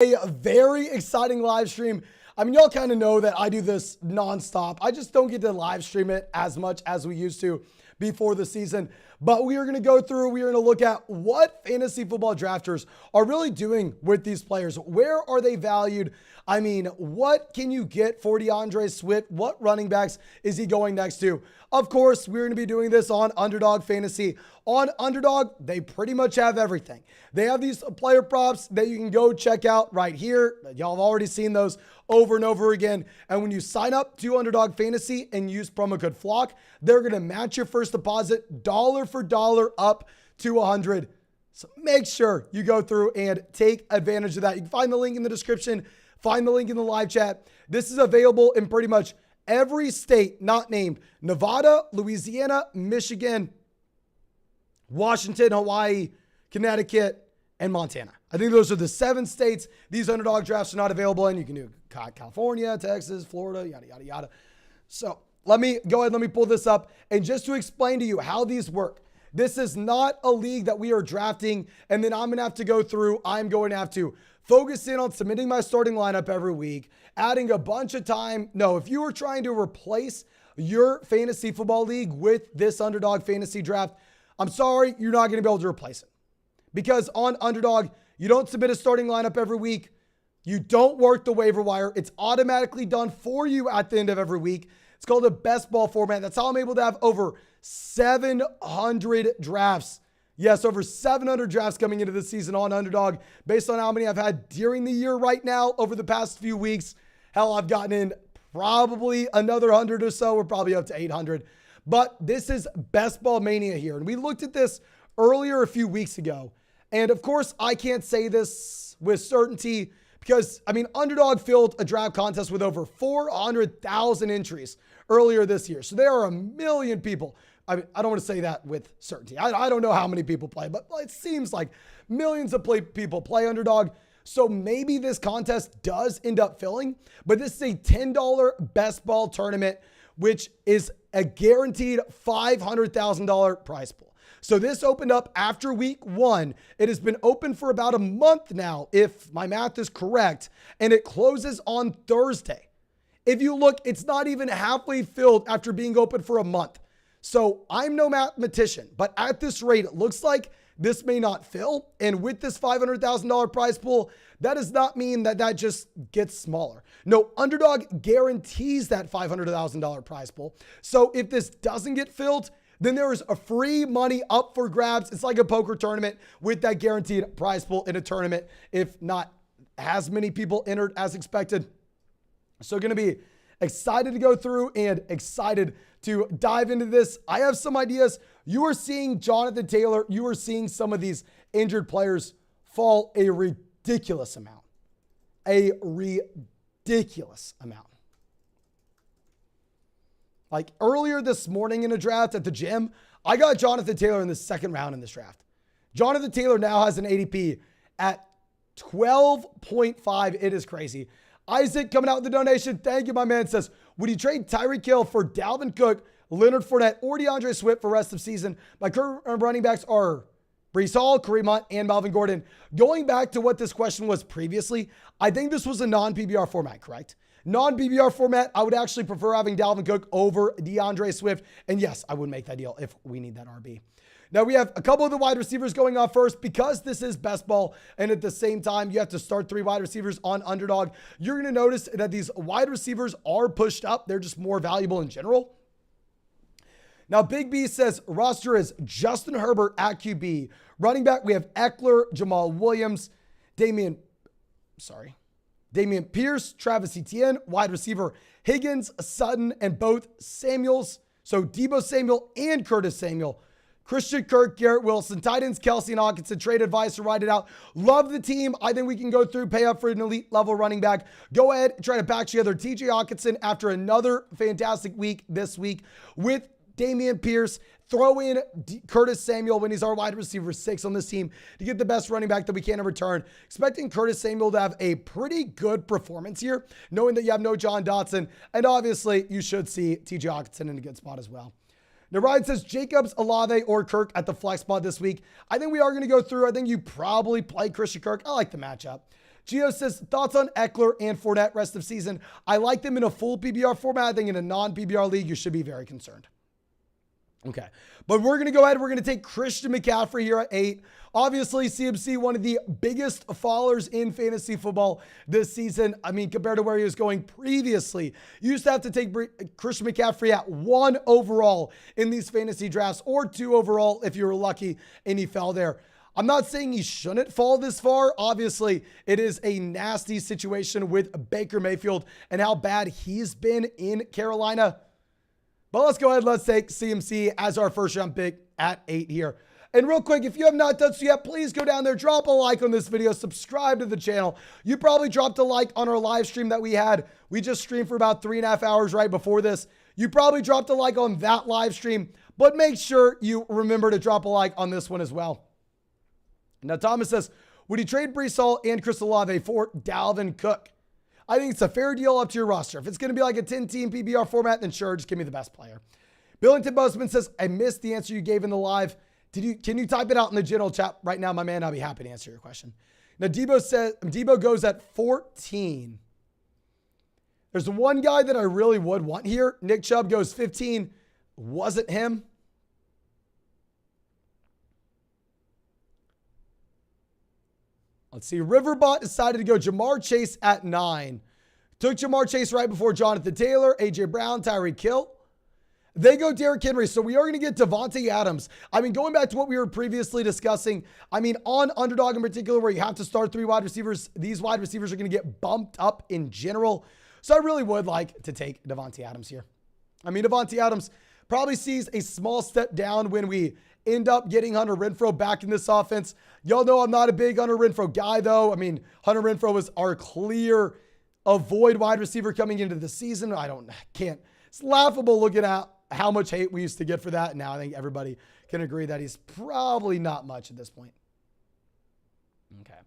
A very exciting live stream. I mean, y'all kind of know that I do this nonstop. I just don't get to live stream it as much as we used to before the season. But we are going to go through, we are going to look at what fantasy football drafters are really doing with these players. Where are they valued? I mean, what can you get for DeAndre Swift? What running backs is he going next to? Of course, we're going to be doing this on Underdog Fantasy. On Underdog, they pretty much have everything. They have these player props that you can go check out right here. Y'all have already seen those over and over again. And when you sign up to Underdog Fantasy and use promo code FLOCK, they're going to match your first deposit dollar for dollar up to $100. So make sure you go through and take advantage of that. You can find the link in the description. Find the link in the live chat. This is available in pretty much every state not named: Nevada, Louisiana, Michigan, Washington, Hawaii, Connecticut, and Montana. I think those are the 7 states these Underdog drafts are not available in. You can do California, Texas, Florida, yada, yada, yada. So let me go ahead, let me pull this up. And just to explain to you how these work, this is not a league that we are drafting and then I'm going to have to go through. I'm going to have to focus in on submitting my starting lineup every week, adding a bunch of time. No, if you are trying to replace your fantasy football league with this Underdog fantasy draft, I'm sorry, you're not going to be able to replace it. Because on Underdog, you don't submit a starting lineup every week. You don't work the waiver wire. It's automatically done for you at the end of every week. It's called a best ball format. That's how I'm able to have over 700 drafts. Yes, over 700 drafts coming into the season on Underdog based on how many I've had during the year right now over the past few weeks. Hell, I've gotten in probably another 100 or so. We're probably up to 800. But this is Best Ball Mania here. And we looked at this earlier a few weeks ago. And of course, I can't say this with certainty because, I mean, Underdog filled a draft contest with over 400,000 entries earlier this year. So there are a million people. I mean, I don't want to say that with certainty. I don't know how many people play, but it seems like millions of people play Underdog. So maybe this contest does end up filling, but this is a $10 best ball tournament, which is a guaranteed $500,000 prize pool. So this opened up after week 1. It has been open for about a month now, if my math is correct, and it closes on Thursday. If you look, it's not even halfway filled after being open for a month. So I'm no mathematician, but at this rate, it looks like this may not fill. And with this $500,000 prize pool, that does not mean that that just gets smaller. No, Underdog guarantees that $500,000 prize pool. So if this doesn't get filled, then there is a free money up for grabs. It's like a poker tournament with that guaranteed prize pool in a tournament, if not as many people entered as expected. So going to be excited to go through and excited to dive into this. I have some ideas. You are seeing Jonathan Taylor. You are seeing some of these injured players fall a ridiculous amount. A ridiculous amount. Like earlier this morning in a draft at the gym, I got Jonathan Taylor in the 2nd round in this draft. Jonathan Taylor now has an ADP at 12.5. It is crazy. Isaac coming out with the donation. Thank you, my man. Says, would you trade Tyreek Hill for Dalvin Cook, Leonard Fournette, or DeAndre Swift for rest of season? My current running backs are Breece Hall, Kareem Hunt, and Melvin Gordon. Going back to what this question was previously, I think this was a non-PBR format, correct? Non-PBR format, I would actually prefer having Dalvin Cook over DeAndre Swift. And yes, I would make that deal if we need that RB. Now we have a couple of the wide receivers going off first because this is best ball. And at the same time, you have to start 3 wide receivers on Underdog. You're going to notice that these wide receivers are pushed up. They're just more valuable in general. Now, Big B says roster is Justin Herbert at QB. Running back, we have Ekeler, Jamaal Williams, Damian Pierce, Travis Etienne, wide receiver Higgins, Sutton, and both Samuels. So Deebo Samuel and Curtis Samuel. Christian Kirk, Garrett Wilson, tight ends Kelsey and Hawkinson, trade advice to ride it out. Love the team. I think we can go through, pay up for an elite level running back. Go ahead and try to back together TJ Hawkinson after another fantastic week this week with Damian Pierce. Throw in Curtis Samuel when he's our wide receiver 6 on this team to get the best running back that we can in return. Expecting Curtis Samuel to have a pretty good performance here, knowing that you have no John Dotson. And obviously, you should see TJ Hawkinson in a good spot as well. Now, Ryan says Jacobs, Olave, or Kirk at the flex spot this week. I think we are going to go through. I think you probably play Christian Kirk. I like the matchup. Gio says, thoughts on Ekeler and Fournette rest of season. I like them in a full PBR format. I think in a non-PBR league, you should be very concerned. Okay, but we're going to go ahead. We're going to take Christian McCaffrey here at 8. Obviously, CMC, one of the biggest fallers in fantasy football this season. I mean, compared to where he was going previously, you used to have to take Christian McCaffrey at 1 overall in these fantasy drafts, or 2 overall if you were lucky and he fell there. I'm not saying he shouldn't fall this far. Obviously, it is a nasty situation with Baker Mayfield and how bad he's been in Carolina. But let's go ahead. Let's take CMC as our first round pick at 8 here. And real quick, if you have not done so yet, please go down there, drop a like on this video, subscribe to the channel. You probably dropped a like on our live stream that we had. We just streamed for about 3.5 hours right before this. You probably dropped a like on that live stream, but make sure you remember to drop a like on this one as well. Now, Thomas says, would you trade Breece Hall and Chris Olave for Dalvin Cook? I think it's a fair deal up to your roster. If it's going to be like a 10-team PBR format, then sure, just give me the best player. Billington Busman says, I missed the answer you gave in the live. Can you type it out in the general chat right now, my man? I'll be happy to answer your question. Now, Debo goes at 14. There's one guy that I really would want here. Nick Chubb goes 15. Was it him? Let's see. Riverbot decided to go Jamar Chase at 9. Took Jamar Chase right before Jonathan Taylor, A.J. Brown, Tyreek Hill. They go Derrick Henry. So we are going to get Davante Adams. I mean, going back to what we were previously discussing, I mean, on Underdog in particular, where you have to start 3 wide receivers, these wide receivers are going to get bumped up in general. So I really would like to take Davante Adams here. I mean, Davante Adams probably sees a small step down when we end up getting Hunter Renfrow back in this offense. Y'all know I'm not a big Hunter Renfrow guy, though. I mean, Hunter Renfrow was our clear avoid wide receiver coming into the season. It's laughable looking at how much hate we used to get for that. Now I think everybody can agree that he's probably not much at this point. Okay.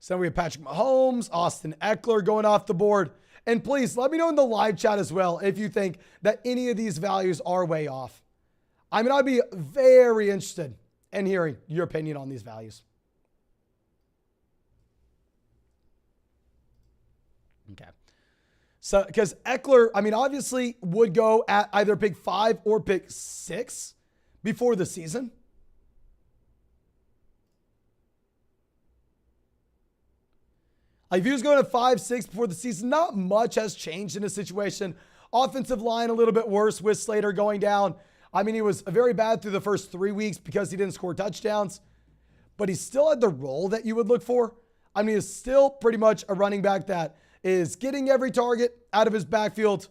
So we have Patrick Mahomes, Austin Ekeler going off the board. And please let me know in the live chat as well if you think that any of these values are way off. I mean, I'd be very interested in hearing your opinion on these values. Okay. So, because Ekeler, I mean, obviously would go at either pick 5 or pick 6 before the season. Like if he was going at 5, 6 before the season, not much has changed in his situation. Offensive line a little bit worse with Slater going down. I mean, he was very bad through the first 3 weeks because he didn't score touchdowns, but he still had the role that you would look for. I mean, he's still pretty much a running back that is getting every target out of his backfield.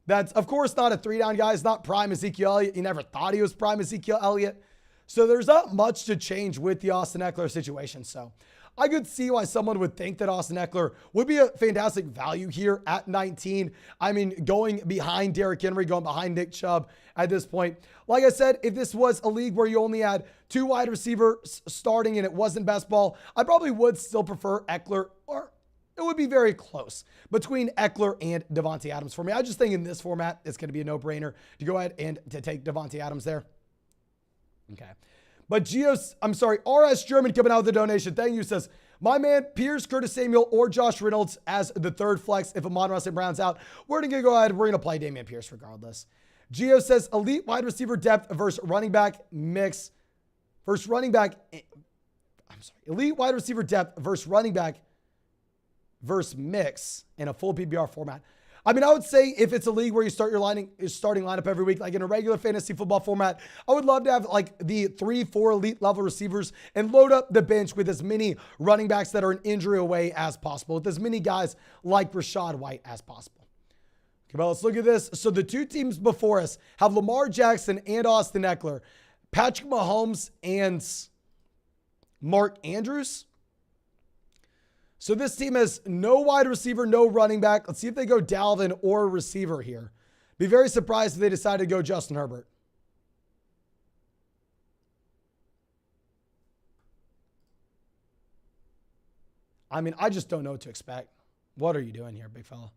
That's, of course, not a 3-down guy. He's not prime Ezekiel Elliott. He never thought he was prime Ezekiel Elliott. So there's not much to change with the Austin Ekeler situation. So I could see why someone would think that Austin Ekeler would be a fantastic value here at 19. I mean, going behind Derrick Henry, going behind Nick Chubb at this point. Like I said, if this was a league where you only had 2 wide receivers starting and it wasn't best ball, I probably would still prefer Ekeler, or it would be very close between Ekeler and Davante Adams for me. I just think in this format, it's going to be a no-brainer to go ahead and to take Davante Adams there. Okay. But RS German coming out with the donation. Thank you. Says, my man, Pierce, Curtis Samuel, or Josh Reynolds as the 3rd flex if Amon-Ra St. Brown's out. We're going to go ahead. We're going to play Dameon Pierce regardless. Gio says, elite wide receiver depth versus running back mix. Elite wide receiver depth versus running back versus mix in a full PBR format. I mean, I would say if it's a league where you start your starting lineup every week, like in a regular fantasy football format, I would love to have like the 3-4 elite level receivers and load up the bench with as many running backs that are an injury away as possible, with as many guys like Rachaad White as possible. Okay, well, let's look at this. So the 2 teams before us have Lamar Jackson and Austin Ekeler, Patrick Mahomes and Mark Andrews. So this team has no wide receiver, no running back. Let's see if they go Dalvin or receiver here. Be very surprised if they decide to go Justin Herbert. I mean, I just don't know what to expect. What are you doing here, big fella?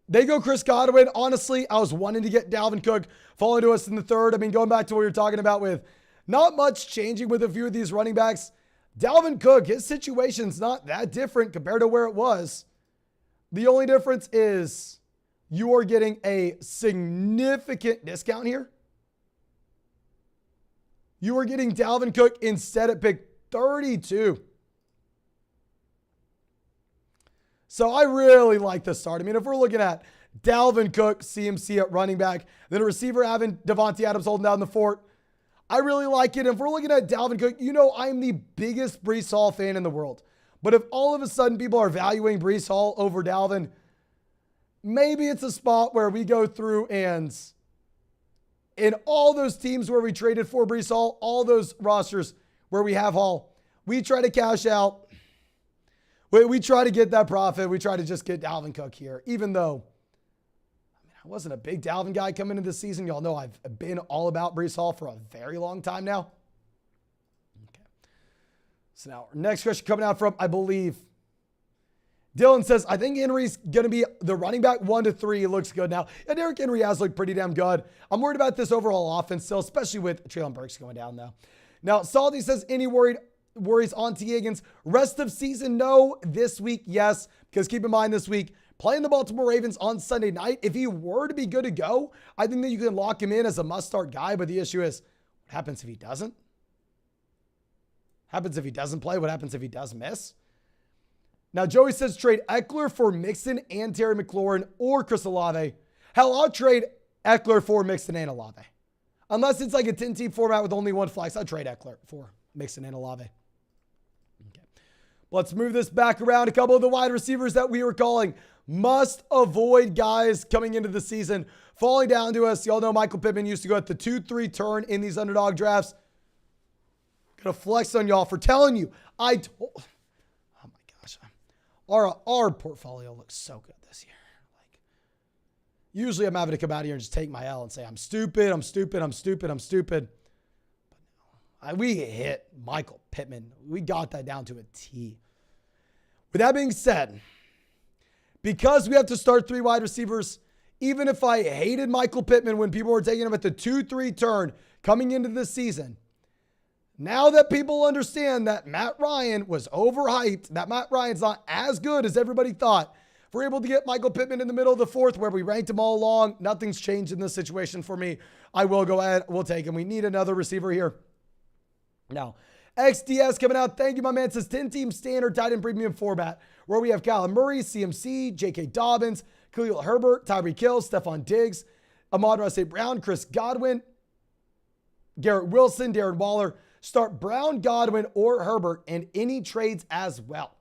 They go Chris Godwin. Honestly, I was wanting to get Dalvin Cook falling to us in the 3rd. I mean, going back to what you're talking about with not much changing with a few of these running backs. Dalvin Cook, his situation's not that different compared to where it was. The only difference is you are getting a significant discount here. You are getting Dalvin Cook instead at pick 32. So I really like this start. I mean, if we're looking at Dalvin Cook, CMC at running back, then a receiver having Devontae Adams holding down the fort, I really like it. If we're looking at Dalvin Cook, you know I'm the biggest Breece Hall fan in the world. But if all of a sudden people are valuing Breece Hall over Dalvin, maybe it's a spot where we go through and in all those teams where we traded for Breece Hall, all those rosters where we have Hall, we try to cash out. We try to get that profit. We try to just get Dalvin Cook here, even though I wasn't a big Dalvin guy coming into this season. Y'all know I've been all about Breece Hall for a very long time now. Okay. So now, our next question coming out from, I believe, Dylan says, I think Henry's going to be the running back 1 to 3. He looks good now. Yeah, Derrick Henry has looked pretty damn good. I'm worried about this overall offense still, especially with Treylon Burks going down, though. Now, Salty says, any worries on T. Higgins? Rest of season, no. This week, yes. Because keep in mind this week, playing the Baltimore Ravens on Sunday night, if he were to be good to go, I think that you can lock him in as a must-start guy. But the issue is, what happens if he doesn't? What happens if he doesn't play? What happens if he does miss? Now, Joey says trade Ekeler for Mixon and Terry McLaurin or Chris Olave. Hell, I'll trade Ekeler for Mixon and Olave. Unless it's like a 10-team format with only one flex, I'll trade Ekeler for Mixon and Olave. Okay. Let's move this back around. A couple of the wide receivers that we were calling must avoid guys coming into the season falling down to us. Y'all know Michael Pittman used to go at the 2-3 turn in these underdog drafts. Gonna flex on y'all for telling you. Our portfolio looks so good this year. Like, usually I'm having to come out here and just take my L and say, I'm stupid. But no, we hit Michael Pittman. We got that down to a T. With that being said, because we have to start 3 wide receivers, even if I hated Michael Pittman when people were taking him at the 2-3 turn coming into this season, now that people understand that Matt Ryan was overhyped, that Matt Ryan's not as good as everybody thought, if we're able to get Michael Pittman in the middle of the 4th where we ranked him all along, nothing's changed in this situation for me. I will go ahead. We'll take him. We need another receiver here. Now, XDS coming out. Thank you, my man. It says 10-team standard tight end premium format where we have Kyler Murray, CMC, J.K. Dobbins, Khalil Herbert, Tyreek Hill, Stephon Diggs, Amon-Ra St. Brown, Chris Godwin, Garrett Wilson, Darren Waller. Start Brown, Godwin, or Herbert, and any trades as well.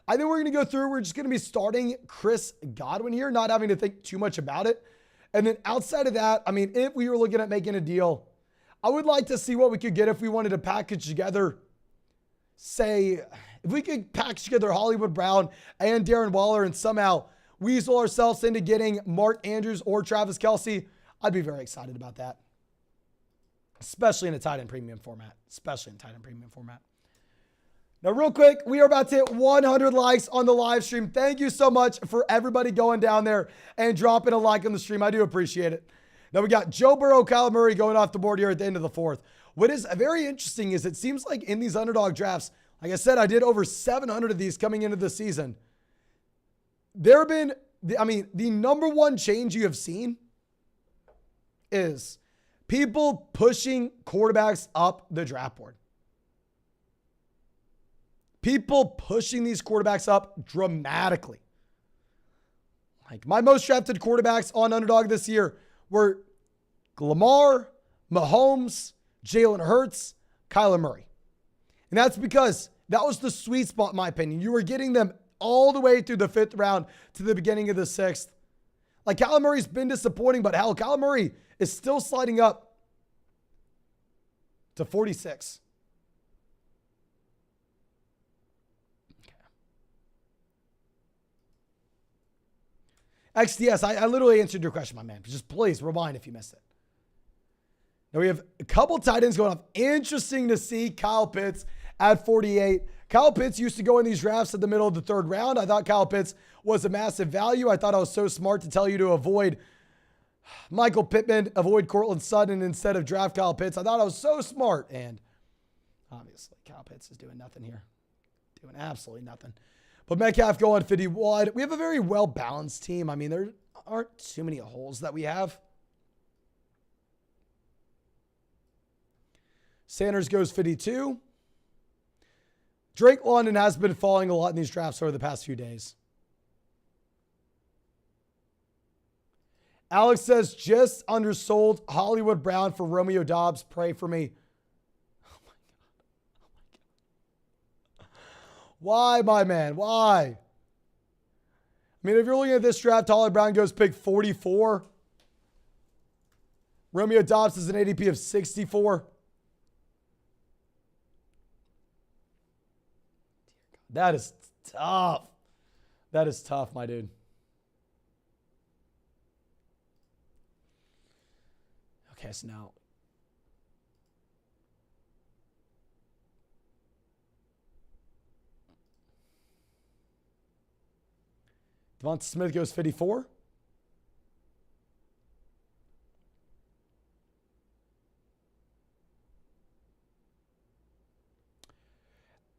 I think we're going to go through. We're just going to be starting Chris Godwin here, not having to think too much about it. And then outside of that, I mean, if we were looking at making a deal, I would like to see what we could get if we wanted to package together, say, if we could package together Hollywood Brown and Darren Waller and somehow weasel ourselves into getting Mark Andrews or Travis Kelce, I'd be very excited about that. Especially in a tight end premium format. Now, real quick, we are about to hit 100 likes on the live stream. Thank you so much for everybody going down there and dropping a like on the stream. I do appreciate it. Now, we got Joe Burrow, Kyler Murray going off the board here at the end of the 4th. What is very interesting is it seems like in these underdog drafts, like I said, I did over 700 of these coming into the season. There have been, the number one change you have seen is people pushing quarterbacks up the draft board. People pushing these quarterbacks up dramatically. Like my most drafted quarterbacks on Underdog this year were Lamar, Mahomes, Jalen Hurts, Kyler Murray. And that's because that was the sweet spot, in my opinion. You were getting them all the way through the 5th round to the beginning of the 6th. Like Kyler Murray's been disappointing, but hell, Kyler Murray is still sliding up to 46. Okay. XDS, I literally answered your question, my man. Just please rewind if you missed it. Now we have a couple tight ends going off. Interesting to see Kyle Pitts at 48. Kyle Pitts used to go in these drafts at the middle of the 3rd round. I thought Kyle Pitts was a massive value. I thought I was so smart to tell you to avoid Michael Pittman, avoid Cortland Sutton instead of draft Kyle Pitts. I thought I was so smart. And Obviously, Kyle Pitts is doing nothing here. Doing absolutely nothing. But Metcalf going 50 wide. We have a very well-balanced team. I mean, there aren't too many holes that we have. Sanders goes 52. Drake London has been falling a lot in these drafts over the past few days. Alex says, just undersold Hollywood Brown for Romeo Dobbs. Pray for me. Oh my God. Why, my man? Why? I mean, if you're looking at this draft, Hollywood Brown goes pick 44. Romeo Dobbs is an ADP of 64. That is tough. That is tough, my dude. Okay, so now. Devonta Smith goes 54.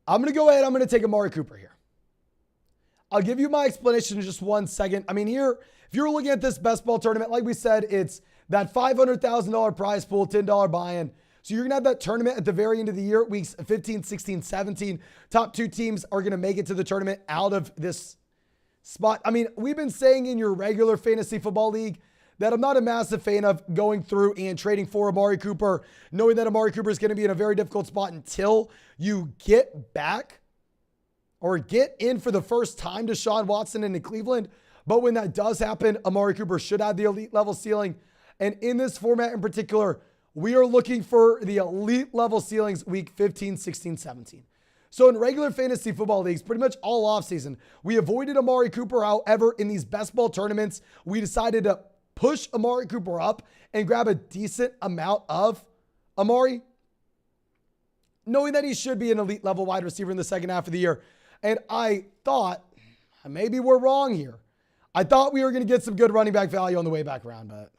I'm going to go ahead. I'm going to take Amari Cooper here. I'll give you my explanation in just 1 second. I mean, here, if you're looking at this best ball tournament, like we said, it's that $500,000 prize pool, $10 buy-in. So you're going to have that tournament at the very end of the year, weeks 15, 16, 17. Top 2 teams are going to make it to the tournament out of this spot. I mean, we've been saying in your regular fantasy football league that I'm not a massive fan of going through and trading for Amari Cooper, knowing that Amari Cooper is going to be in a very difficult spot until you get back or get in for the first time to Deshaun Watson into Cleveland. But when that does happen, Amari Cooper should have the elite level ceiling. And in this format in particular, we are looking for the elite level ceilings week 15, 16, 17. So in regular fantasy football leagues, pretty much all offseason, we avoided Amari Cooper. However, in these best ball tournaments, we decided to push Amari Cooper up and grab a decent amount of Amari, knowing that he should be an elite level wide receiver in the second half of the year. And I thought, maybe we're wrong here. I thought we were going to get some good running back value on the way back around, but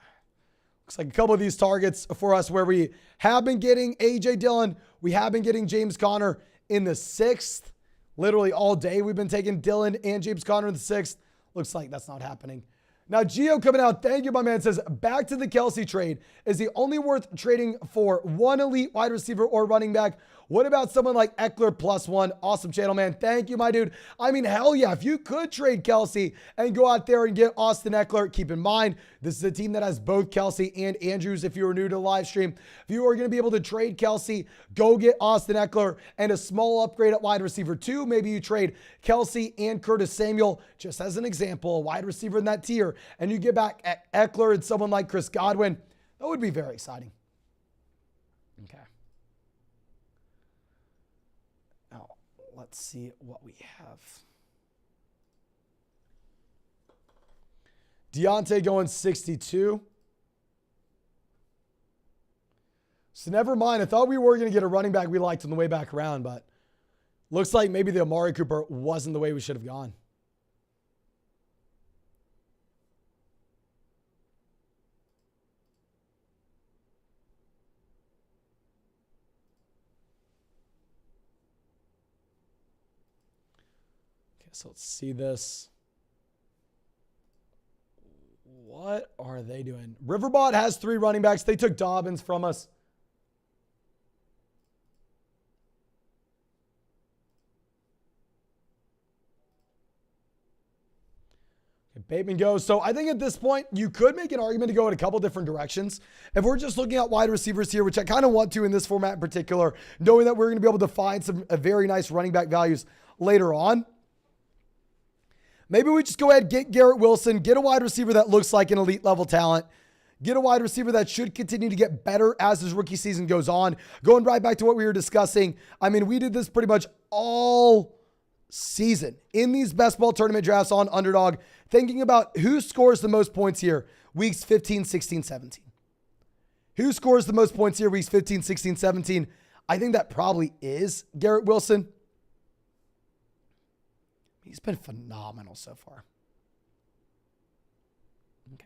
looks like a couple of these targets for us where we have been getting A.J. Dillon, we have been getting James Conner in the 6th. Literally all day we've been taking Dillon and James Conner in the 6th. Looks like that's not happening. Now, Gio coming out, thank you, my man, says, back to the Kelsey trade. Is he only worth trading for one elite wide receiver or running back? What about someone like Ekeler +1? Awesome channel, man. Thank you, my dude. I mean, hell yeah. If you could trade Kelsey and go out there and get Austin Ekeler, keep in mind, this is a team that has both Kelsey and Andrews. If you were new to the live stream, if you are going to be able to trade Kelsey, go get Austin Ekeler and a small upgrade at wide receiver 2. Maybe you trade Kelsey and Curtis Samuel, just as an example, a wide receiver in that tier, and you get back at Ekeler and someone like Chris Godwin. That would be very exciting. Okay. Now, let's see what we have. Deontay going 62. So never mind. I thought we were going to get a running back we liked on the way back around, but looks like maybe the Amari Cooper wasn't the way we should have gone. So let's see this. What are they doing? Riverbot has 3 running backs. They took Dobbins from us. Okay, Bateman goes. So I think at this point, you could make an argument to go in a couple different directions. If we're just looking at wide receivers here, which I kind of want to in this format in particular, knowing that we're going to be able to find some very nice running back values later on. Maybe we just go ahead and get Garrett Wilson, get a wide receiver that looks like an elite level talent, get a wide receiver that should continue to get better as his rookie season goes on. Going right back to what we were discussing. I mean, we did this pretty much all season in these best ball tournament drafts on Underdog, thinking about who scores the most points here, weeks 15, 16, 17. Who scores the most points here, weeks 15, 16, 17? I think that probably is Garrett Wilson. He's been phenomenal so far. Okay.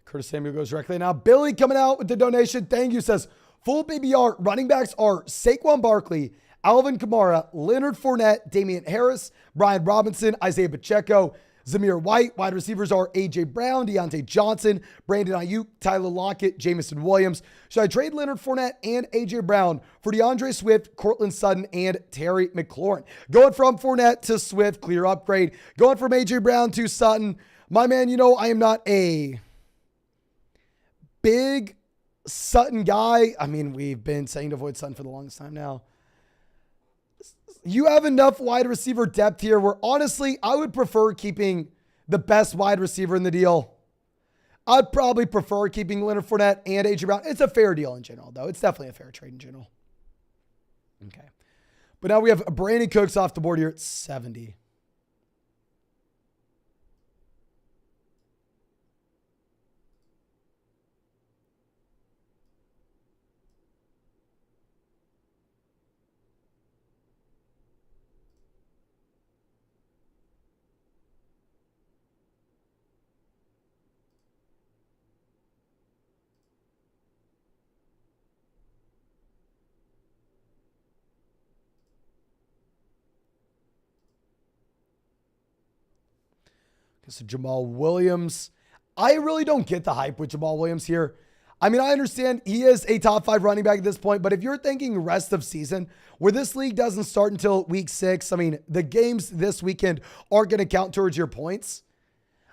Curtis Samuel goes directly. Now, Billy coming out with the donation. Thank you. Says, full PBR running backs are Saquon Barkley, Alvin Kamara, Leonard Fournette, Damian Harris, Brian Robinson, Isaiah Pacheco, Zamir White. Wide receivers are A.J. Brown, Deontay Johnson, Brandon Ayuk, Tyler Lockett, Jamison Williams. Should I trade Leonard Fournette and A.J. Brown for DeAndre Swift, Cortland Sutton, and Terry McLaurin? Going from Fournette to Swift, clear upgrade. Going from A.J. Brown to Sutton. My man, you know I am not a big Sutton guy. I mean, we've been saying to avoid Sutton for the longest time now. You have enough wide receiver depth here where honestly, I would prefer keeping the best wide receiver in the deal. I'd probably prefer keeping Leonard Fournette and A.J. Brown. It's a fair deal in general, though. It's definitely a fair trade in general. Okay. But now we have Brandon Cooks off the board here at 70. So Jamaal Williams. I really don't get the hype with Jamaal Williams here. I mean, I understand he is a top 5 running back at this point, but if you're thinking rest of season, where this league doesn't start until week 6, I mean, the games this weekend aren't going to count towards your points.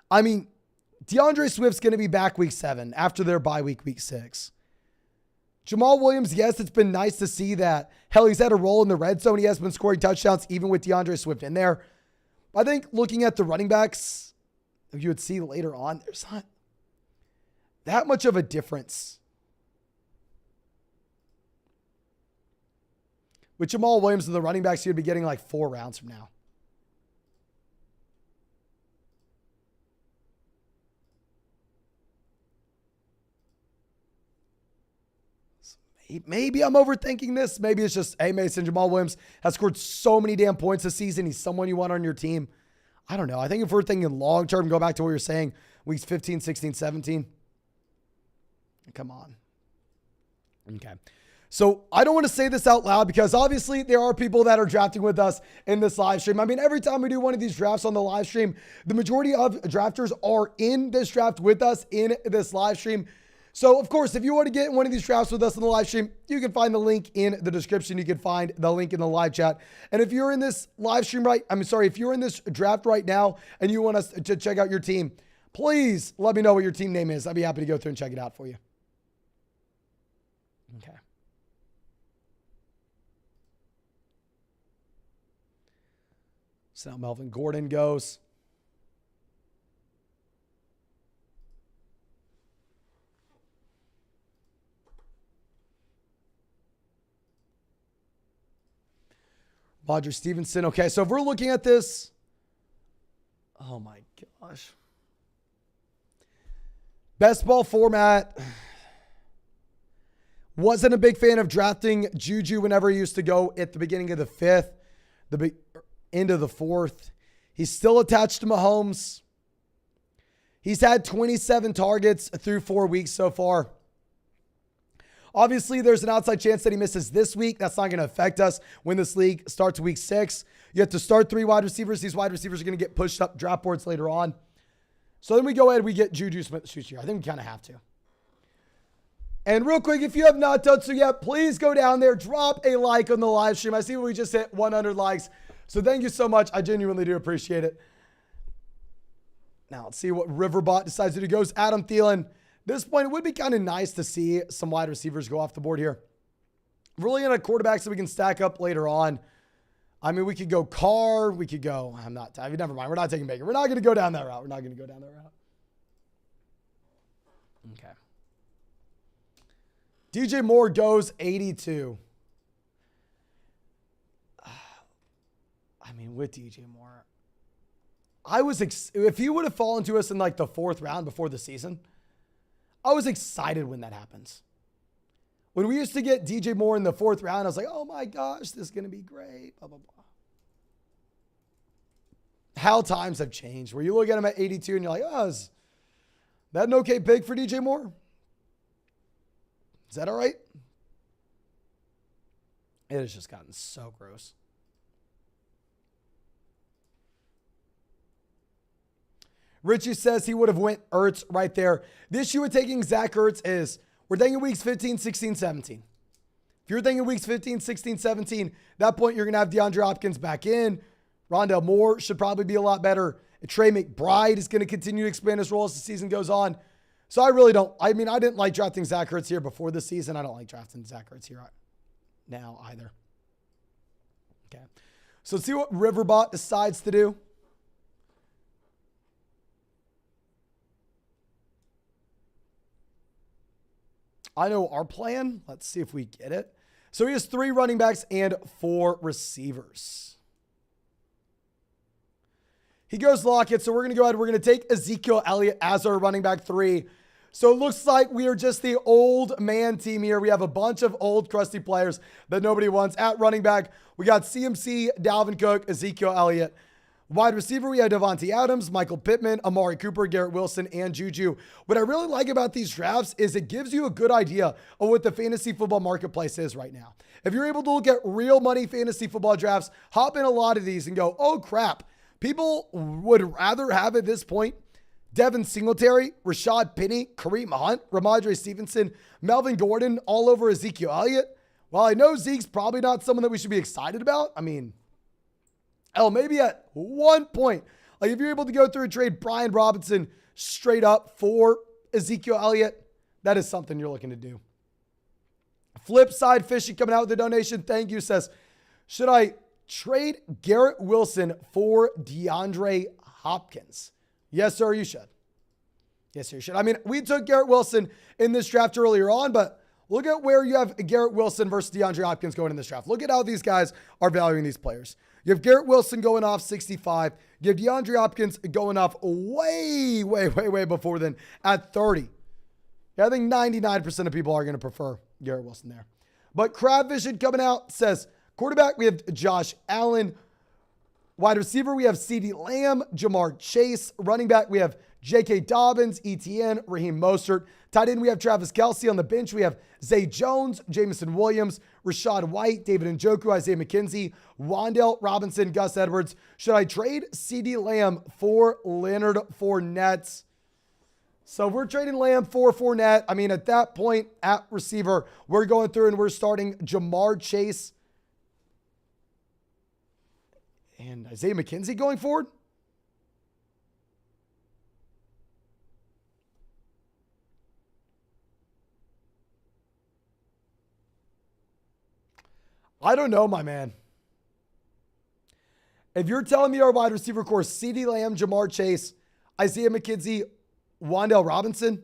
I mean, DeAndre Swift's going to be back week 7 after their bye week 6. Jamaal Williams, yes, it's been nice to see that. Hell, he's had a role in the red zone. He has been scoring touchdowns even with DeAndre Swift in there. I think looking at the running backs, you would see later on, there's not that much of a difference. With Jamaal Williams and the running backs, you'd be getting like 4 rounds from now. So maybe I'm overthinking this. Maybe it's just, hey, Mason, Jamaal Williams has scored so many damn points this season. He's someone you want on your team. I don't know. I think if we're thinking long-term, go back to what you're saying, weeks 15, 16, 17. Come on. Okay. So I don't want to say this out loud because obviously there are people that are drafting with us in this live stream. I mean, every time we do one of these drafts on the live stream, the majority of drafters are in this draft with us in this live stream. So, of course, if you want to get one of these drafts with us in the live stream, you can find the link in the description. You can find the link in the live chat. And if you're in this live stream if you're in this draft right now and you want us to check out your team, please let me know what your team name is. I'd be happy to go through and check it out for you. Okay. So now Melvin Gordon goes. Roger Stevenson. Okay, so if we're looking at this, oh my gosh. Best ball format. Wasn't a big fan of drafting JuJu whenever he used to go at the beginning of the 5th, the end of the 4th. He's still attached to Mahomes. He's had 27 targets through 4 weeks so far. Obviously, there's an outside chance that he misses this week. That's not going to affect us when this league starts week 6. You have to start 3 wide receivers. These wide receivers are going to get pushed up draft boards later on. So then we go ahead, we get JuJu Smith-Schuster. I think we kind of have to. And real quick, if you have not done so yet, please go down there, drop a like on the live stream. I see we just hit 100 likes. So thank you so much. I genuinely do appreciate it. Now let's see what Riverbot decides to do. Goes Adam Thielen. At this point, it would be kind of nice to see some wide receivers go off the board here. Really in a quarterback so we can stack up later on. I mean, we could go Carr. We could go, never mind. We're not taking Baker. We're not going to go down that route. Okay. DJ Moore goes 82. I mean, with DJ Moore, if he would have fallen to us in like the 4th round before the season, I was excited when that happens. When we used to get DJ Moore in the 4th round, I was like, oh my gosh, this is going to be great, blah, blah, blah. How times have changed, where you look at him at 82 and you're like, oh, That an okay pick for DJ Moore? Is that all right? It has just gotten so gross. Richie says he would have went Ertz right there. The issue with taking Zach Ertz is we're thinking weeks 15, 16, 17. If you're thinking weeks 15, 16, 17, that point you're going to have DeAndre Hopkins back in. Rondale Moore should probably be a lot better. Trey McBride is going to continue to expand his role as the season goes on. So I really don't. I mean, I didn't like drafting Zach Ertz here before the season. I don't like drafting Zach Ertz here now either. Okay. So let's see what Riverbot decides to do. I know our plan. Let's see if we get it. So he has 3 running backs and 4 receivers. He goes Lockett. So we're going to go ahead. We're going to take Ezekiel Elliott as our running back 3. So it looks like we are just the old man team here. We have a bunch of old crusty players that nobody wants. At running back, we got CMC, Dalvin Cook, Ezekiel Elliott. Wide receiver, we had Devontae Adams, Michael Pittman, Amari Cooper, Garrett Wilson, and JuJu. What I really like about these drafts is it gives you a good idea of what the fantasy football marketplace is right now. If you're able to look at real money fantasy football drafts, hop in a lot of these and go, oh crap, people would rather have at this point Devin Singletary, Rashad Penny, Kareem Hunt, Ramondre Stevenson, Melvin Gordon, all over Ezekiel Elliott. While I know Zeke's probably not someone that we should be excited about, I mean, maybe at one point, like if you're able to go through and trade Brian Robinson straight up for Ezekiel Elliott, that is something you're looking to do. Flip side Fishy coming out with a donation. Thank you. Says, should I trade Garrett Wilson for DeAndre Hopkins? Yes, sir, you should. Yes, sir, you should. I mean, we took Garrett Wilson in this draft earlier on, but look at where you have Garrett Wilson versus DeAndre Hopkins going in this draft. Look at how these guys are valuing these players. You have Garrett Wilson going off 65. You have DeAndre Hopkins going off way before then at 30. Yeah, I think 99% of people are going to prefer Garrett Wilson there. But Crab Vision coming out says, quarterback, we have Josh Allen. Wide receiver, we have CeeDee Lamb, Jamar Chase. Running back, we have J.K. Dobbins, ETN, Raheem Mostert. Tight end, we have Travis Kelce. On the bench, we have Zay Jones, Jameson Williams, Rashad White, David Njoku, Isaiah McKenzie, Wan'Dale Robinson, Gus Edwards. Should I trade CeeDee Lamb for Leonard Fournette? So we're trading Lamb for Fournette. I mean, at that point, at receiver, we're going through and we're starting Jamar Chase and Isaiah McKenzie going forward. I don't know, my man. If you're telling me our wide receiver core, CeeDee Lamb, Jamar Chase, Isaiah McKenzie, Wan'Dale Robinson,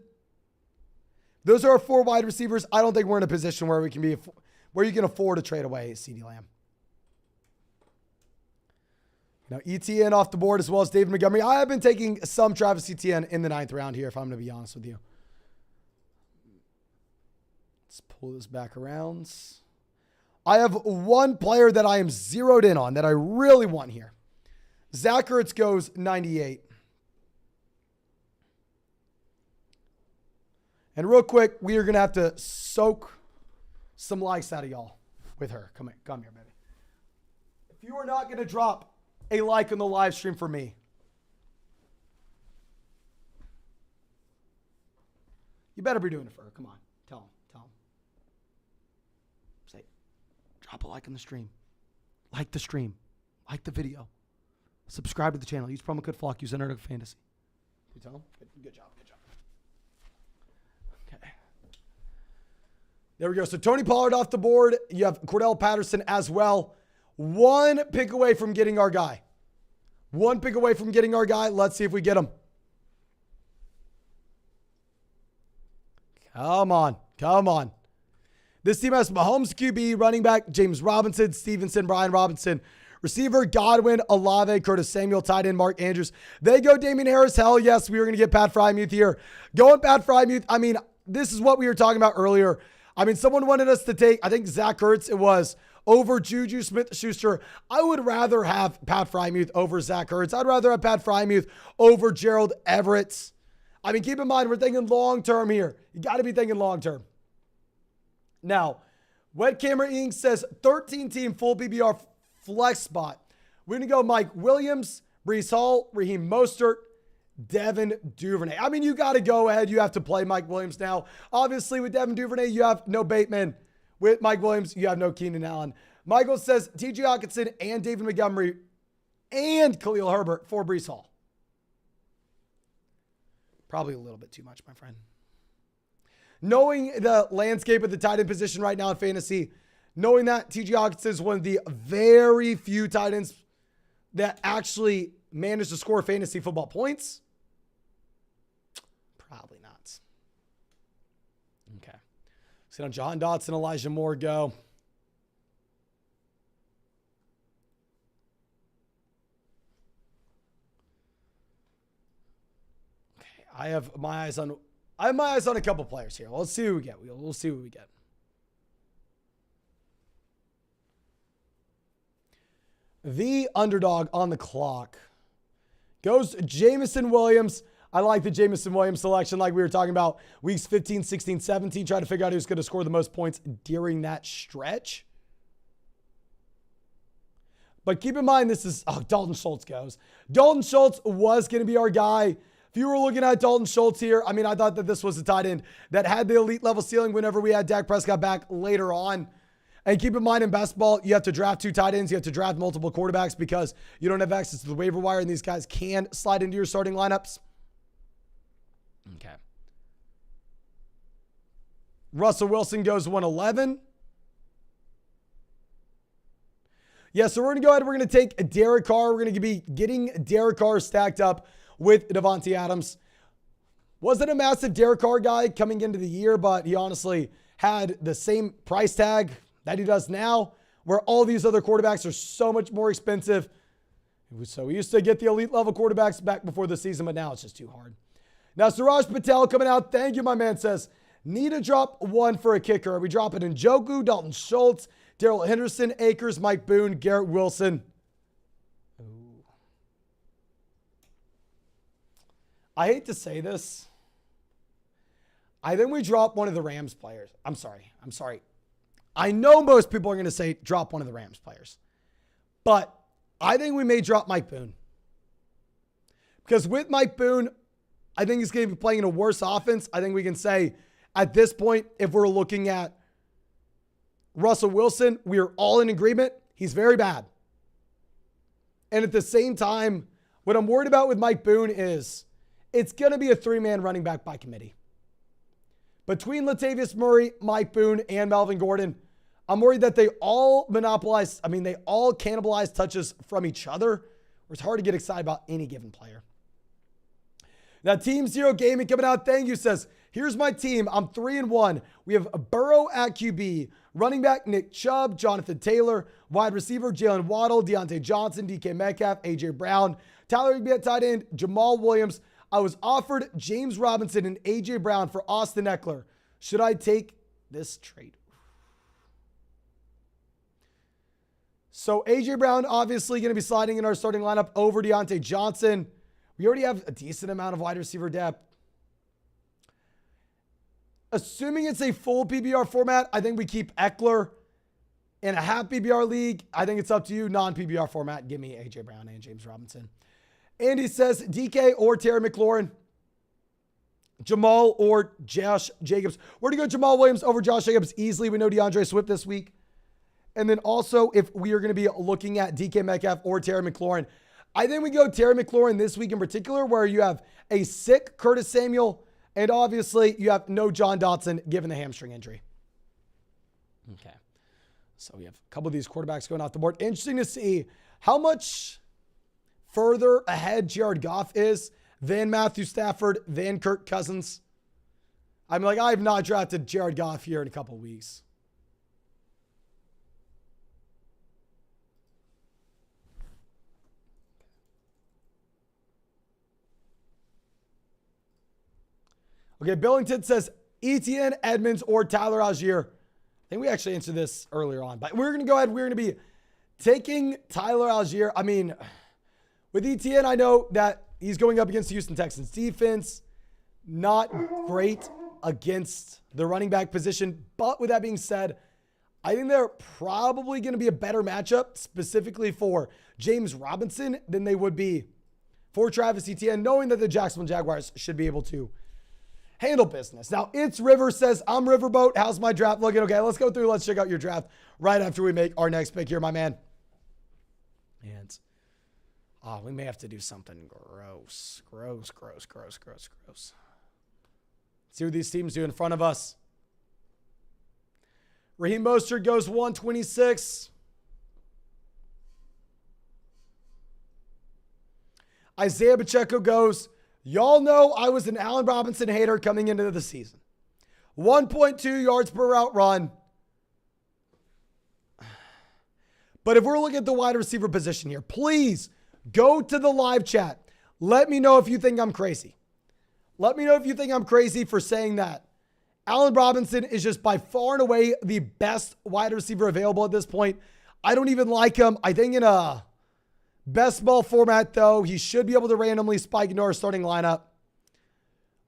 those are our 4 wide receivers. I don't think we're in a position where we can be, where you can afford to trade away CeeDee Lamb. Now, ETN off the board as well as David Montgomery. I have been taking some Travis Etienne in the 9th round here, if I'm going to be honest with you. Let's pull this back around. I have one player that I am zeroed in on that I really want here. Zach Ertz goes 98. And real quick, we are going to have to soak some likes out of y'all with her. Come here, baby. If you are not going to drop a like on the live stream for me, you better be doing it for her. Come on. Tell him. Say, drop a like on the stream. Like the stream. Like the video. Subscribe to the channel. Use promo code FLOCK. Use Underdog Fantasy. You tell him? Good job. Okay. There we go. So Tony Pollard off the board. You have Cordell Patterson as well. 1 pick away from getting our guy. 1 pick away from getting our guy. Let's see if we get him. Come on. This team has Mahomes QB, running back James Robinson, Stevenson, Brian Robinson, receiver Godwin, Olave, Curtis Samuel, tight end Mark Andrews. They go Damian Harris. Hell yes, we were going to get Pat Freiermuth here. Going Pat Freiermuth. I mean, this is what we were talking about earlier. I mean, someone wanted us to take, I think Zach Ertz it was, over JuJu Smith-Schuster. I would rather have Pat Freiermuth over Zach Ertz. I'd rather have Pat Freiermuth over Gerald Everett. I mean, keep in mind, we're thinking long-term here. You got to be thinking long-term. Now, Wet Camera Inc. says 13-team full PPR flex spot. We're going to go Mike Williams, Breece Hall, Raheem Mostert, Devin Duvernay. I mean, you got to go ahead. You have to play Mike Williams now. Obviously, with Devin Duvernay, you have no Bateman. With Mike Williams, you have no Keenan Allen. Michael says T.J. Hockenson and David Montgomery and Khalil Herbert for Breece Hall. Probably a little bit too much, my friend. Knowing the landscape of the tight end position right now in fantasy, knowing that T.J. Hockenson is one of the very few tight ends that actually managed to score fantasy football points, probably not. Okay. So now John Dotson, Elijah Moore go. Okay, I have my eyes on a couple players here. Let's see who we get. We'll see what we get. The underdog on the clock goes Jameson Williams. I like the Jameson Williams selection like we were talking about weeks 15, 16, 17. Trying to figure out who's going to score the most points during that stretch. But keep in mind, this is, Dalton Schultz goes. Dalton Schultz was going to be our guy. If you were looking at Dalton Schultz here, I mean, I thought that this was a tight end that had the elite level ceiling whenever we had Dak Prescott back later on. And keep in mind, in basketball, you have to draft 2 tight ends. You have to draft multiple quarterbacks because you don't have access to the waiver wire, and these guys can slide into your starting lineups. Okay. Russell Wilson goes 111. Yeah, so we're going to go ahead and we're going to take Derek Carr. We're going to be getting Derek Carr stacked up with Devontae Adams. Wasn't a massive Derek Carr guy coming into the year, but he honestly had the same price tag that he does now, where all these other quarterbacks are so much more expensive. So we used to get the elite level quarterbacks back before the season, but now it's just too hard. Now, Suraj Patel coming out. Thank you, my man, says, need to drop 1 for a kicker. Are we dropping Njoku, Dalton Schultz, Darrell Henderson, Akers, Mike Boone, Garrett Wilson? Ooh. I hate to say this. I think we drop one of the Rams players. I'm sorry. I know most people are going to say drop one of the Rams players. But I think we may drop Mike Boone. Because with Mike Boone, I think he's going to be playing in a worse offense. I think we can say at this point, if we're looking at Russell Wilson, we are all in agreement. He's very bad. And at the same time, what I'm worried about with Mike Boone is it's going to be a 3-man running back by committee. Between Latavius Murray, Mike Boone, and Melvin Gordon, I'm worried that they all cannibalize touches from each other, where it's hard to get excited about any given player. Now, Team Zero Gaming coming out. Thank you, says, here's my team. I'm 3-1. We have Burrow at QB, running back Nick Chubb, Jonathan Taylor, wide receiver Jalen Waddle, Deontay Johnson, DK Metcalf, AJ Brown, Tyler Higbee at tight end, Jamaal Williams. I was offered James Robinson and AJ Brown for Austin Ekeler. Should I take this trade? So AJ Brown obviously going to be sliding in our starting lineup over Deontay Johnson. We already have a decent amount of wide receiver depth. Assuming it's a full PPR format, I think we keep Ekeler. In a half PPR league, I think it's up to you. Non-PPR format, give me AJ Brown and James Robinson. Andy says DK or Terry McLaurin, Jamal or Josh Jacobs. We're going to go Jamaal Williams over Josh Jacobs easily. We know DeAndre Swift this week. And then also, if we are going to be looking at DK Metcalf or Terry McLaurin, I think we go Terry McLaurin this week in particular, where you have a sick Curtis Samuel, and obviously you have no John Dotson given the hamstring injury. Okay. So we have a couple of these quarterbacks going off the board. Interesting to see how much further ahead Jared Goff is than Matthew Stafford, than Kirk Cousins. I'm like, I have not drafted Jared Goff here in a couple of weeks. Okay, Billington says Etienne, Edmonds, or Tyler Algier. I think we actually answered this earlier on, but we're going to go ahead. We're going to be taking Tyler Algier. I mean, with Etienne, I know that he's going up against the Houston Texans defense. not great against the running back position. But with that being said, I think they're probably going to be a better matchup specifically for James Robinson than they would be for Travis Etienne, knowing that the Jacksonville Jaguars should be able to handle business. Now, It's River says, I'm Riverboat. How's my draft looking? Okay, let's go through. Let's check out your draft right after we make our next pick here, my man. And we may have to do something gross. Gross. See what these teams do in front of us. Raheem Mostert goes 126. Isaiah Pacheco goes, y'all know I was an Allen Robinson hater coming into the season. 1.2 yards per route run. But if we're looking at the wide receiver position here, please go to the live chat. Let me know if you think I'm crazy. Let me know if you think I'm crazy for saying that Allen Robinson is just by far and away the best wide receiver available at this point. I don't even like him. I think in a best ball format, though, he should be able to randomly spike into our starting lineup.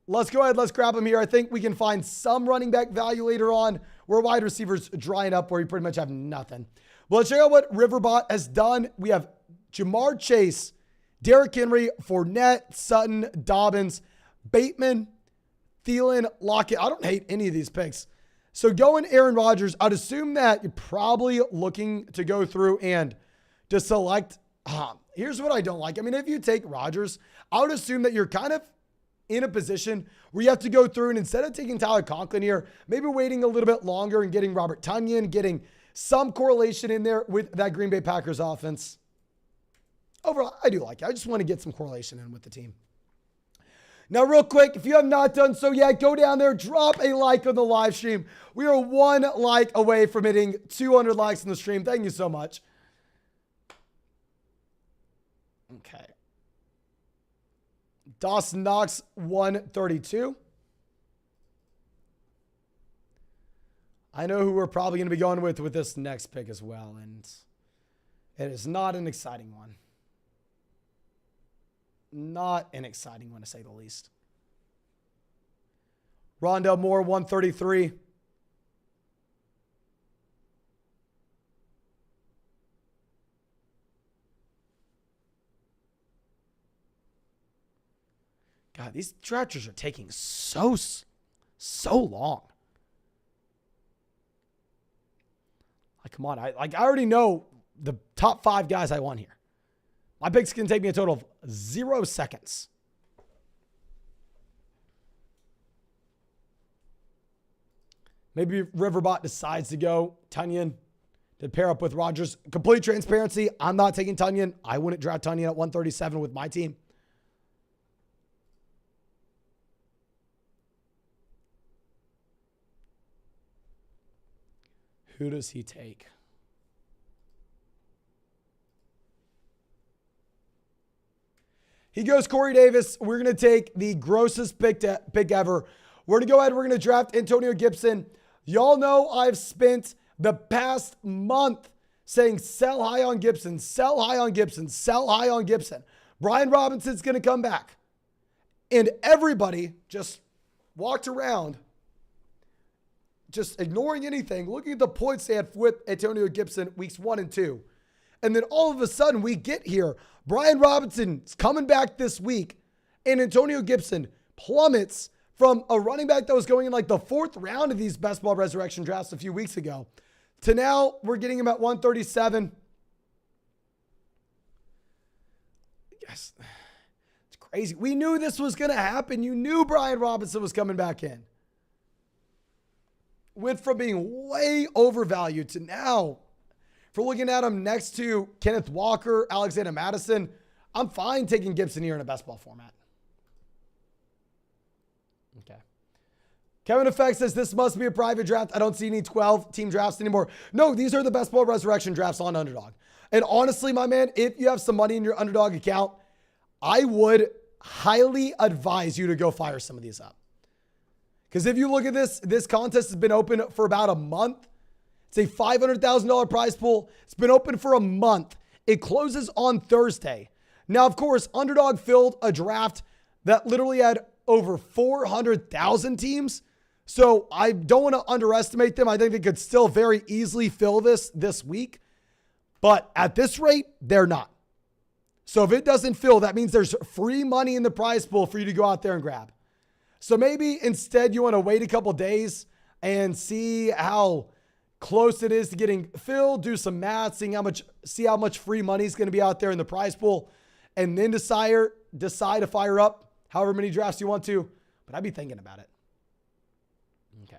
Let's go ahead. Let's grab him here. I think we can find some running back value later on where wide receivers drying up where you pretty much have nothing. Well, let's check out what Riverbot has done. We have Jamar Chase, Derrick Henry, Fournette, Sutton, Dobbins, Bateman, Thielen, Lockett. I don't hate any of these picks. So going Aaron Rodgers, I'd assume that you're probably looking to go through and to select. Here's what I don't like. I mean, if you take Rodgers, I would assume that you're kind of in a position where you have to go through and instead of taking Tyler Conklin here, maybe waiting a little bit longer and getting Robert Tonyan, getting some correlation in there with that Green Bay Packers offense. Overall, I do like it. I just want to get some correlation in with the team. Now, real quick, if you have not done so yet, go down there, drop a like on the live stream. We are one like away from hitting 200 likes in the stream. Thank you so much. Okay. Dawson Knox, 132. I know who we're probably going to be going with this next pick as well, and it is not an exciting one. Not an exciting one, to say the least. Rondell Moore, 133. God, these drafters are taking so long. Like, come on. I already know the top 5 guys I want here. My picks can take me a total of 0 seconds. Maybe Riverbot decides to go Tonyan to pair up with Rodgers. Complete transparency, I'm not taking Tonyan. I wouldn't draft Tonyan at 137 with my team. Who does he take? He goes Corey Davis. We're going to take the grossest pick ever. We're going to go ahead. We're going to draft Antonio Gibson. Y'all know I've spent the past month saying sell high on Gibson, sell high on Gibson, sell high on Gibson. Brian Robinson's going to come back. And everybody just walked around just ignoring anything, looking at the points they had with Antonio Gibson weeks 1 and 2. And then all of a sudden we get here. Brian Robinson's coming back this week, and Antonio Gibson plummets from a running back that was going in like the 4th round of these best ball resurrection drafts a few weeks ago to now we're getting him at 137. Yes, it's crazy. We knew this was going to happen. You knew Brian Robinson was coming back in. Went from being way overvalued to now, if we're looking at him next to Kenneth Walker, Alexander Madison, I'm fine taking Gibson here in a best ball format. Okay. Kevin Effect says this must be a private draft. I don't see any 12-team drafts anymore. No, these are the best ball resurrection drafts on Underdog. And honestly, my man, if you have some money in your Underdog account, I would highly advise you to go fire some of these up. Because if you look at this contest has been open for about a month. It's a $500,000 prize pool. It's been open for a month. It closes on Thursday. Now, of course, Underdog filled a draft that literally had over 400,000 teams. So I don't want to underestimate them. I think they could still very easily fill this week. But at this rate, they're not. So if it doesn't fill, that means there's free money in the prize pool for you to go out there and grab. So maybe instead you want to wait a couple days and see how close it is to getting filled, do some math, see how much free money is going to be out there in the prize pool, and then decide to fire up however many drafts you want to. But I'd be thinking about it. Okay.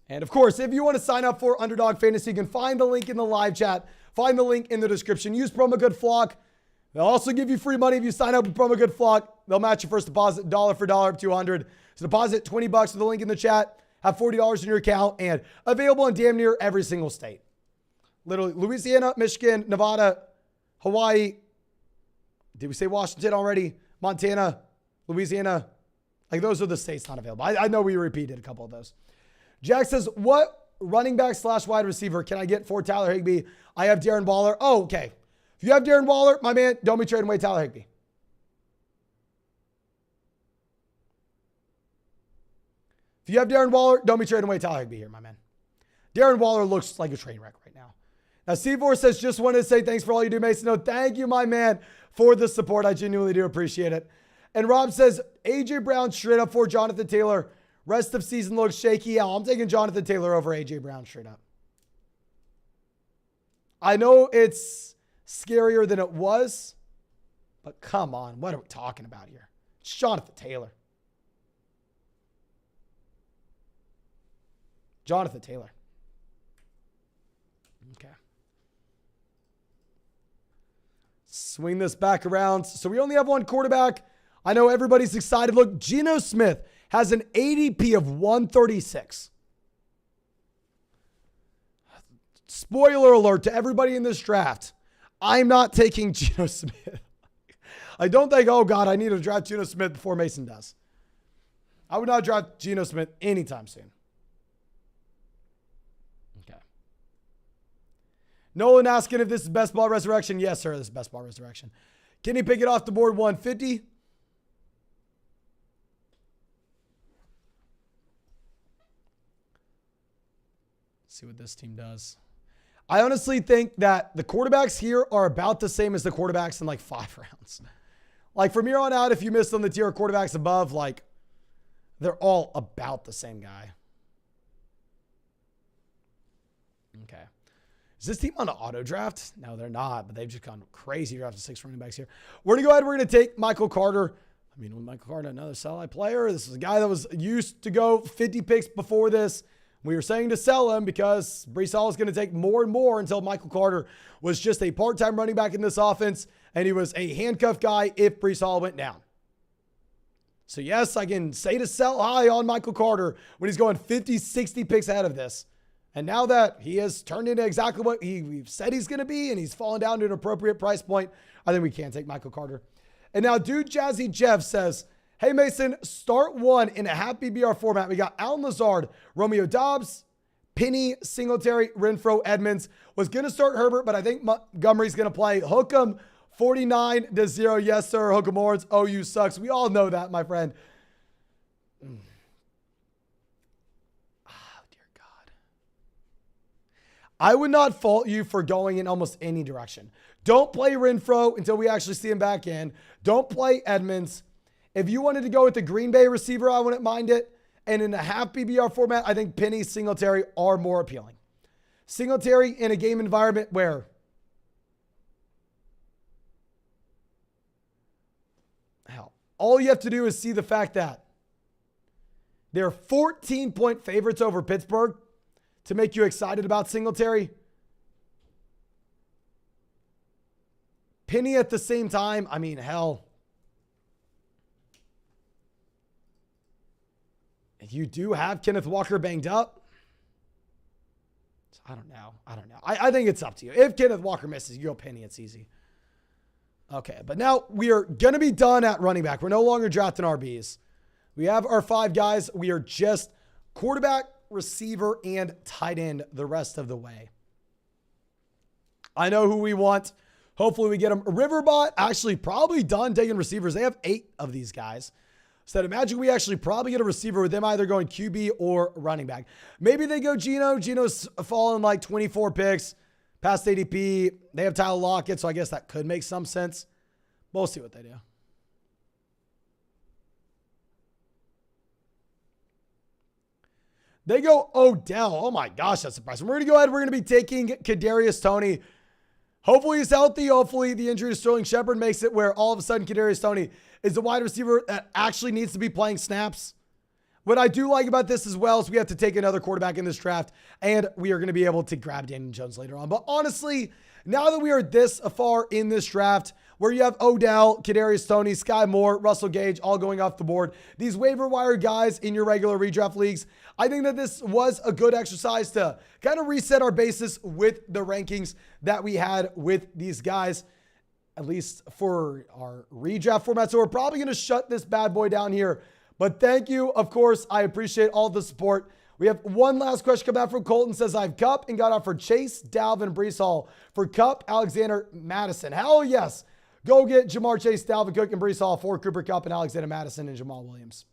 And of course, if you want to sign up for Underdog Fantasy, you can find the link in the live chat. Find the link in the description. Use promo code FLOCK. They'll also give you free money if you sign up with promo code FLOCK. They'll match your first deposit dollar for dollar up to $200. So deposit $20 with the link in the chat. Have $40 in your account and available in damn near every single state. Literally, Louisiana, Michigan, Nevada, Hawaii. Did we say Washington already? Montana, Louisiana. Like those are the states not available. I know we repeated a couple of those. Jack says, what running back / wide receiver can I get for Tyler Higbee? I have Darren Waller. Oh, okay. If you have Darren Waller, my man, don't be trading away Tyler Higbee. If you have Darren Waller, don't be trading away Tyler Higbee here, my man. Darren Waller looks like a train wreck right now. Now, C4 says, just wanted to say thanks for all you do, Mason. No, thank you, my man, for the support. I genuinely do appreciate it. And Rob says, A.J. Brown straight up for Jonathan Taylor. Rest of season looks shaky. Yeah, I'm taking Jonathan Taylor over A.J. Brown straight up. I know it's scarier than it was, but come on. What are we talking about here? It's Jonathan Taylor. Jonathan Taylor. Okay. Swing this back around. So we only have one quarterback. I know everybody's excited. Look, Geno Smith has an ADP of 136. Spoiler alert to everybody in this draft. I'm not taking Geno Smith. I don't think, oh God, I need to draft Geno Smith before Mason does. I would not draft Geno Smith anytime soon. Okay. Nolan asking if this is best ball resurrection. Yes, sir, this is best ball resurrection. Can he pick it off the board 150? See what this team does. I honestly think that the quarterbacks here are about the same as the quarterbacks in like 5 rounds. Like from here on out, if you missed on the tier of quarterbacks above, like they're all about the same guy. Okay. Is this team on an auto draft? No, they're not, but they've just gone crazy drafting 6 running backs here. We're going to go ahead. We're going to take Michael Carter. I mean, with Michael Carter, another sell-high player. This is a guy that was used to go 50 picks before this. We were saying to sell him because Breece Hall is going to take more and more until Michael Carter was just a part-time running back in this offense, and he was a handcuff guy if Breece Hall went down. So yes, I can say to sell high on Michael Carter when he's going 50, 60 picks ahead of this. And now that he has turned into exactly what we've said he's going to be, and he's fallen down to an appropriate price point, I think we can take Michael Carter. And now Dude Jazzy Jeff says, hey, Mason, start one in a half PBR format. We got Allen Lazard, Romeo Doubs, Penny, Singletary, Renfro, Edmonds. Was going to start Herbert, but I think Montgomery's going to play. Hook 'em 49-0. Yes, sir. Hook 'em horns. OU sucks. We all know that, my friend. Oh, dear God. I would not fault you for going in almost any direction. Don't play Renfro until we actually see him back in. Don't play Edmonds. If you wanted to go with the Green Bay receiver, I wouldn't mind it. And in a half PBR format, I think Penny, Singletary are more appealing. Singletary in a game environment where hell, all you have to do is see the fact that they're 14-point favorites over Pittsburgh to make you excited about Singletary. Penny at the same time, I mean, hell. You do have Kenneth Walker banged up. So I don't know. I think it's up to you. If Kenneth Walker misses, you go Penny. It's easy. Okay, but now we are going to be done at running back. We're no longer drafting RBs. We have our 5 guys. We are just quarterback, receiver, and tight end the rest of the way. I know who we want. Hopefully we get them. Riverbot actually probably done taking receivers. They have 8 of these guys. So I'd imagine we actually probably get a receiver with them either going QB or running back. Maybe they go Geno. Geno's fallen like 24 picks past ADP. They have Tyler Lockett, so I guess that could make some sense. We'll see what they do. They go Odell. Oh my gosh, that's impressive. We're going to go ahead. We're going to be taking Kadarius Toney. Hopefully he's healthy. Hopefully the injury to Sterling Shepard makes it where all of a sudden Kadarius Toney is the wide receiver that actually needs to be playing snaps. What I do like about this as well is we have to take another quarterback in this draft, and we are going to be able to grab Daniel Jones later on. But honestly, now that we are this far in this draft, where you have Odell, Kadarius Toney, Sky Moore, Russell Gage, all going off the board, these waiver wire guys in your regular redraft leagues, I think that this was a good exercise to kind of reset our basis with the rankings that we had with these guys, at least for our redraft format. So we're probably going to shut this bad boy down here. But thank you. Of course, I appreciate all the support. We have one last question come out from Colton. Says, I've Cup and got off for Chase, Dalvin, Breece Hall. For Cup, Alexander, Madison. Hell yes. Go get Jamar Chase, Dalvin Cook, and Breece Hall for Cooper Kupp and Alexander Madison and Jamaal Williams.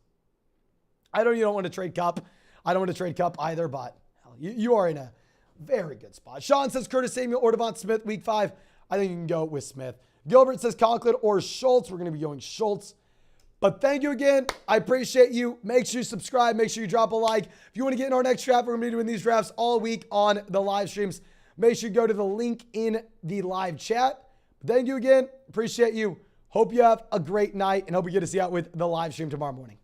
You don't want to trade Cup. I don't want to trade Cup either, but hell, you are in a very good spot. Sean says Curtis Samuel or Devonta Smith week 5. I think you can go with Smith. Gilbert says Conklin or Schultz. We're going to be going Schultz. But thank you again. I appreciate you. Make sure you subscribe. Make sure you drop a like. If you want to get in our next draft, we're going to be doing these drafts all week on the live streams. Make sure you go to the link in the live chat. Thank you again. Appreciate you. Hope you have a great night and hope you get to see out with the live stream tomorrow morning.